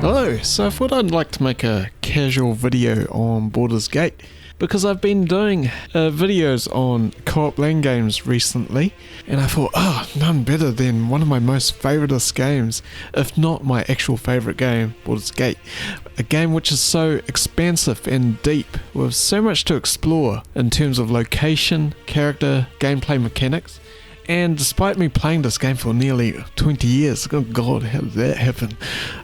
Hello, so I thought I'd like to make a casual video on Baldurs Gate because I've been doing videos on Coop Lan games recently, and I thought, none better than one of my most favouriteest games, if not my actual favourite game, Baldurs Gate. A game which is so expansive and deep, with so much to explore in terms of location, character, gameplay mechanics. And despite me playing this game for nearly 20 years, oh god, how did that happen?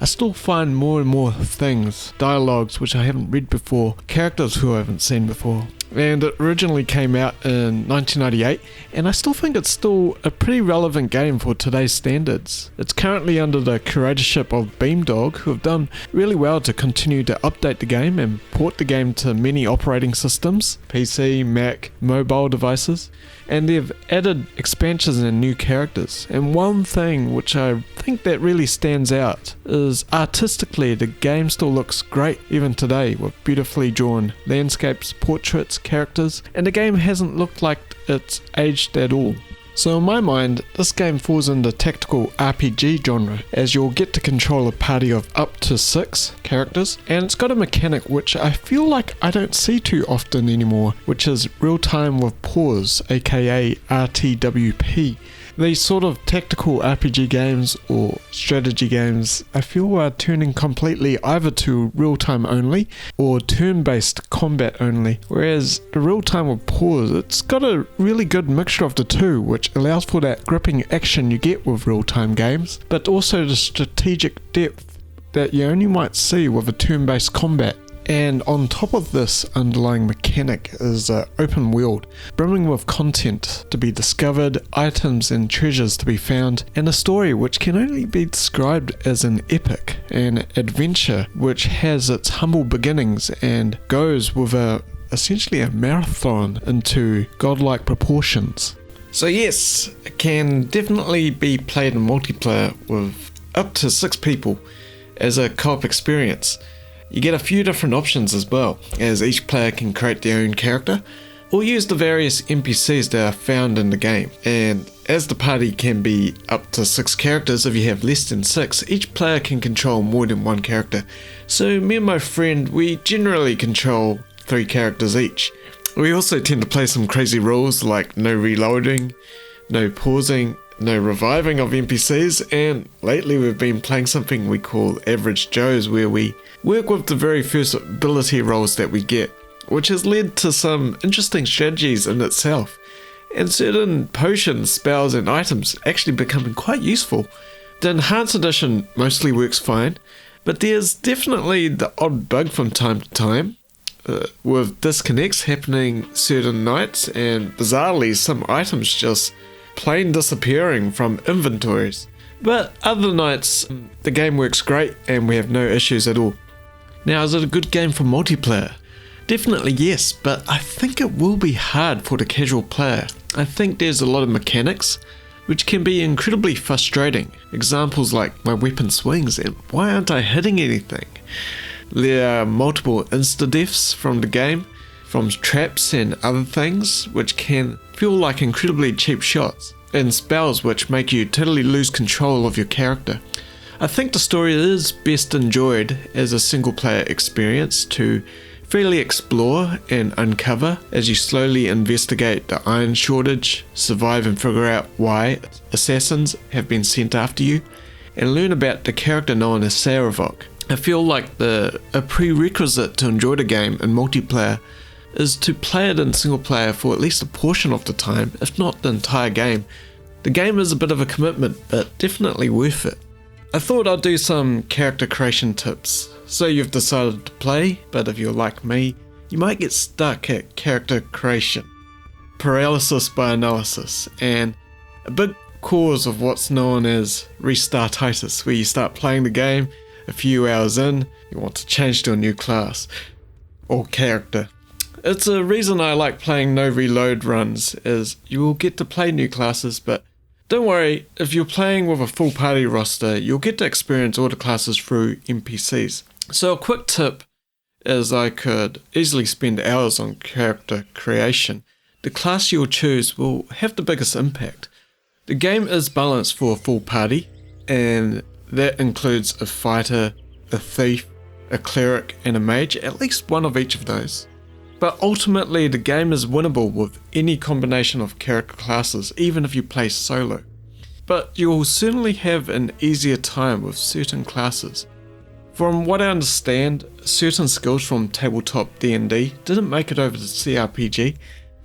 I still find more and more things, dialogues which I haven't read before, characters who I haven't seen before. And it originally came out in 1998, and I still think it's still a pretty relevant game for today's standards. It's currently under the curatorship of Beamdog, who have done really well to continue to update the game and port the game to many operating systems, PC, Mac, mobile devices, and they've added expansions and new characters. And one thing which I think that really stands out is artistically the game still looks great even today, with beautifully drawn landscapes, portraits, characters, and the game hasn't looked like it's aged at all. So in my mind, this game falls in the tactical RPG genre, as you'll get to control a party of up to 6 characters, and it's got a mechanic which I feel like I don't see too often anymore, which is real time with pause, aka RTWP. These sort of tactical RPG games or strategy games I feel are turning completely either to real-time only or turn-based combat only, whereas the real-time with pause, it's got a really good mixture of the two, which allows for that gripping action you get with real-time games, but also the strategic depth that you only might see with a turn-based combat. And on top of this underlying mechanic is open world, brimming with content to be discovered, items and treasures to be found, and a story which can only be described as an epic, an adventure which has its humble beginnings and goes with essentially a marathon into godlike proportions. So yes, it can definitely be played in multiplayer with up to 6 people as a co-op experience. You get a few different options as well, as each player can create their own character, or use the various NPCs that are found in the game. And as the party can be up to 6 characters, if you have less than 6, each player can control more than one character. So me and my friend, we generally control 3 characters each. We also tend to play some crazy rules like no reloading, no pausing, no reviving of NPCs, and lately we've been playing something we call Average Joes, where we work with the very first ability rolls that we get, which has led to some interesting strategies in itself, and certain potions, spells and items actually becoming quite useful. The Enhanced Edition mostly works fine, but there's definitely the odd bug from time to time, with disconnects happening certain nights, and bizarrely some items just plain disappearing from inventories. But other nights, the game works great and we have no issues at all. Now, is it a good game for multiplayer? Definitely yes, but I think it will be hard for the casual player. I think there's a lot of mechanics which can be incredibly frustrating. Examples like my weapon swings and why aren't I hitting anything? There are multiple insta deaths from the game, from traps and other things, which can feel like incredibly cheap shots, and spells which make you totally lose control of your character. I think the story is best enjoyed as a single player experience to freely explore and uncover as you slowly investigate the iron shortage, survive and figure out why assassins have been sent after you, and learn about the character known as Saravok. I feel like a prerequisite to enjoy the game in multiplayer is to play it in single player for at least a portion of the time, if not the entire game. The game is a bit of a commitment, but definitely worth it. I thought I'd do some character creation tips. So you've decided to play, but if you're like me, you might get stuck at character creation, paralysis by analysis, and a big cause of what's known as restartitis, where you start playing the game, a few hours in, you want to change to a new class or character. It's a reason I like playing no reload runs, is you will get to play new classes, but don't worry, if you're playing with a full party roster, you'll get to experience all the classes through NPCs. So a quick tip is I could easily spend hours on character creation. The class you'll choose will have the biggest impact. The game is balanced for a full party, and that includes a fighter, a thief, a cleric and a mage, at least one of each of those. But ultimately the game is winnable with any combination of character classes, even if you play solo. But you'll certainly have an easier time with certain classes. From what I understand, certain skills from tabletop D&D didn't make it over to CRPG,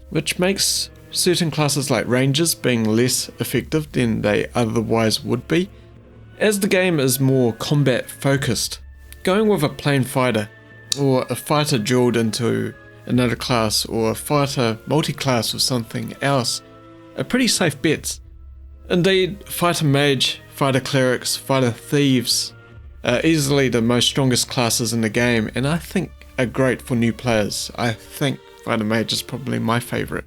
which makes certain classes like rangers being less effective than they otherwise would be. As the game is more combat focused, going with a plain fighter, or a fighter drilled into another class, or a fighter multi-class with something else are pretty safe bets. Indeed, fighter mage, fighter clerics, fighter thieves are easily the most strongest classes in the game, and I think are great for new players. I think fighter mage is probably my favourite.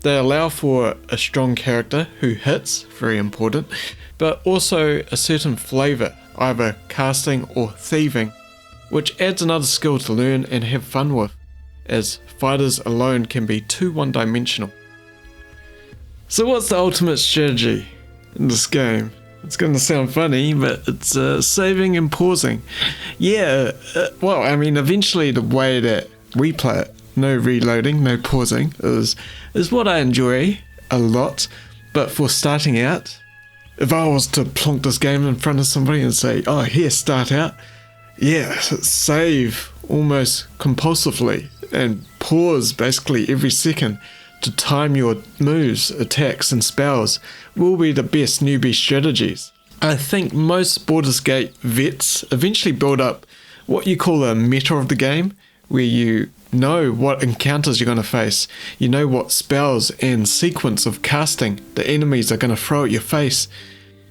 They allow for a strong character who hits, very important, but also a certain flavour, either casting or thieving, which adds another skill to learn and have fun with, as fighters alone can be too one-dimensional. So what's the ultimate strategy in this game? It's going to sound funny, but it's saving and pausing. Yeah, well, I mean, eventually the way that we play it, no reloading, no pausing, is what I enjoy a lot. But for starting out, if I was to plonk this game in front of somebody and say, oh, here, start out, yeah, save almost compulsively and pause basically every second to time your moves, attacks and spells will be the best newbie strategies. I think most Baldurs Gate vets eventually build up what you call a meta of the game, where you know what encounters you're going to face, you know what spells and sequence of casting the enemies are going to throw at your face,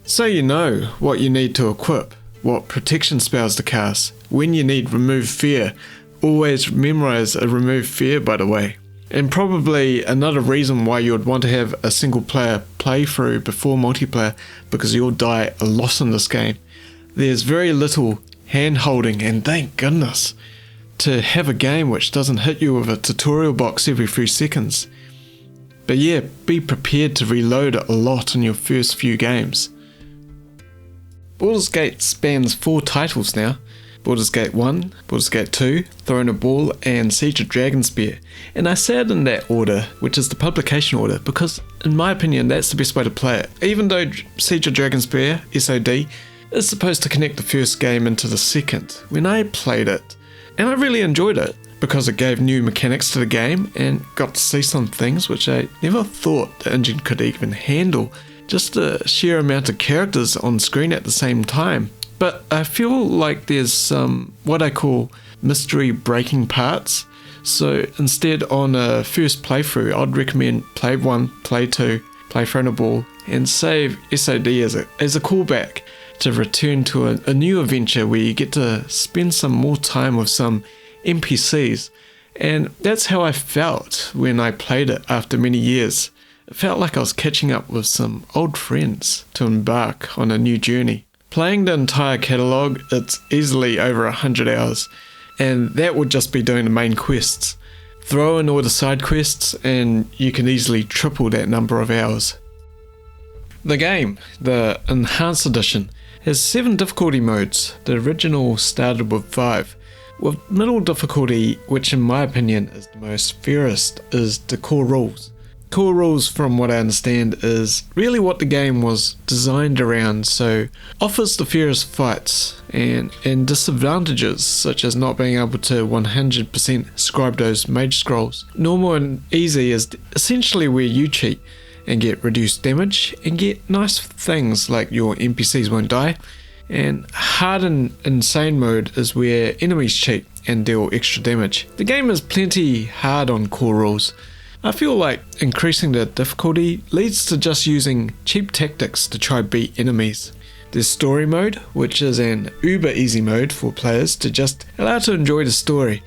so you know what you need to equip, what protection spells to cast, when you need remove fear. Always memorize a remove fear, by the way. And probably another reason why you would want to have a single player playthrough before multiplayer, because you'll die a lot in this game. There's very little hand holding, and thank goodness, to have a game which doesn't hit you with a tutorial box every few seconds. But yeah, be prepared to reload a lot in your first few games. Baldurs Gate spans 4 titles now. Baldurs Gate 1, Baldurs Gate 2, Throne of Ball and Siege of Dragonspear, and I say it in that order, which is the publication order, because in my opinion that's the best way to play it. Even though Siege of Dragonspear, SOD, is supposed to connect the first game into the second, when I played it, and I really enjoyed it, because it gave new mechanics to the game and got to see some things which I never thought the engine could even handle, just the sheer amount of characters on screen at the same time. But I feel like there's some what I call mystery breaking parts. So instead, on a first playthrough, I'd recommend play 1, play 2, play Throne of Ball, and save SOD as a callback to return to a new adventure where you get to spend some more time with some NPCs. And that's how I felt when I played it after many years. It felt like I was catching up with some old friends to embark on a new journey. Playing the entire catalogue, it's easily over 100 hours, and that would just be doing the main quests. Throw in all the side quests and you can easily triple that number of hours. The game, the Enhanced Edition, has 7 difficulty modes. The original started with 5. With middle difficulty, which in my opinion is the most fairest, is the core rules. Core rules, from what I understand, is really what the game was designed around, so offers the fairest fights and disadvantages, such as not being able to 100% scribe those mage scrolls. Normal and easy is essentially where you cheat and get reduced damage and get nice things like your NPCs won't die, and hard and insane mode is where enemies cheat and deal extra damage. The game is plenty hard on core rules. I feel like increasing the difficulty leads to just using cheap tactics to try beat enemies. There's story mode, which is an uber easy mode for players to just allow to enjoy the story,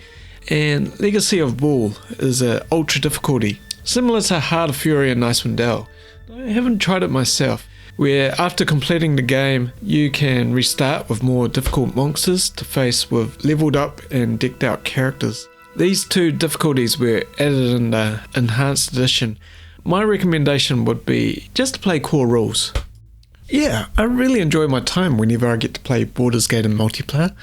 and Legacy of Ball is an ultra difficulty, similar to Heart of Fury and Icewind Dale. I haven't tried it myself, where after completing the game you can restart with more difficult monsters to face with leveled up and decked out characters. These 2 difficulties were added in the Enhanced Edition. My recommendation would be just to play core rules. Yeah, I really enjoy my time whenever I get to play Baldurs Gate in multiplayer.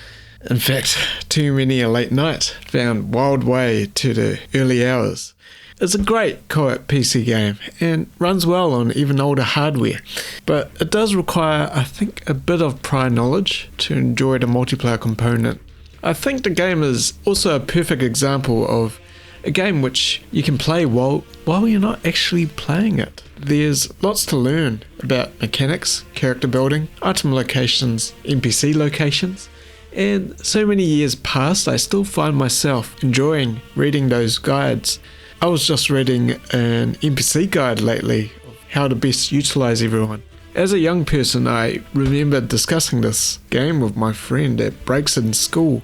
In fact, too many a late night found wild way to the early hours. It's a great co-op PC game and runs well on even older hardware, but it does require, I think, a bit of prior knowledge to enjoy the multiplayer component. I think the game is also a perfect example of a game which you can play while you're not actually playing it. There's lots to learn about mechanics, character building, item locations, NPC locations, and so many years past I still find myself enjoying reading those guides. I was just reading an NPC guide lately of how to best utilize everyone. As a young person, I remember discussing this game with my friend at breaks in school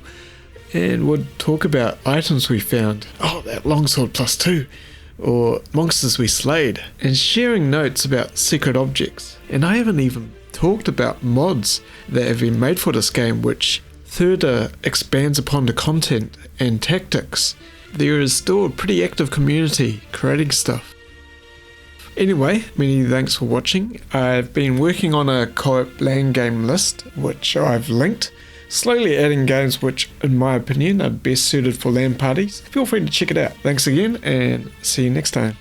and would talk about items we found. Oh, that longsword +2, or monsters we slayed, and sharing notes about secret objects. And I haven't even talked about mods that have been made for this game which further expands upon the content and tactics. There is still a pretty active community creating stuff. Anyway, many thanks for watching. I've been working on a Coop Lan game list, which I've linked, slowly adding games which, in my opinion, are best suited for LAN parties. Feel free to check it out. Thanks again, and see you next time.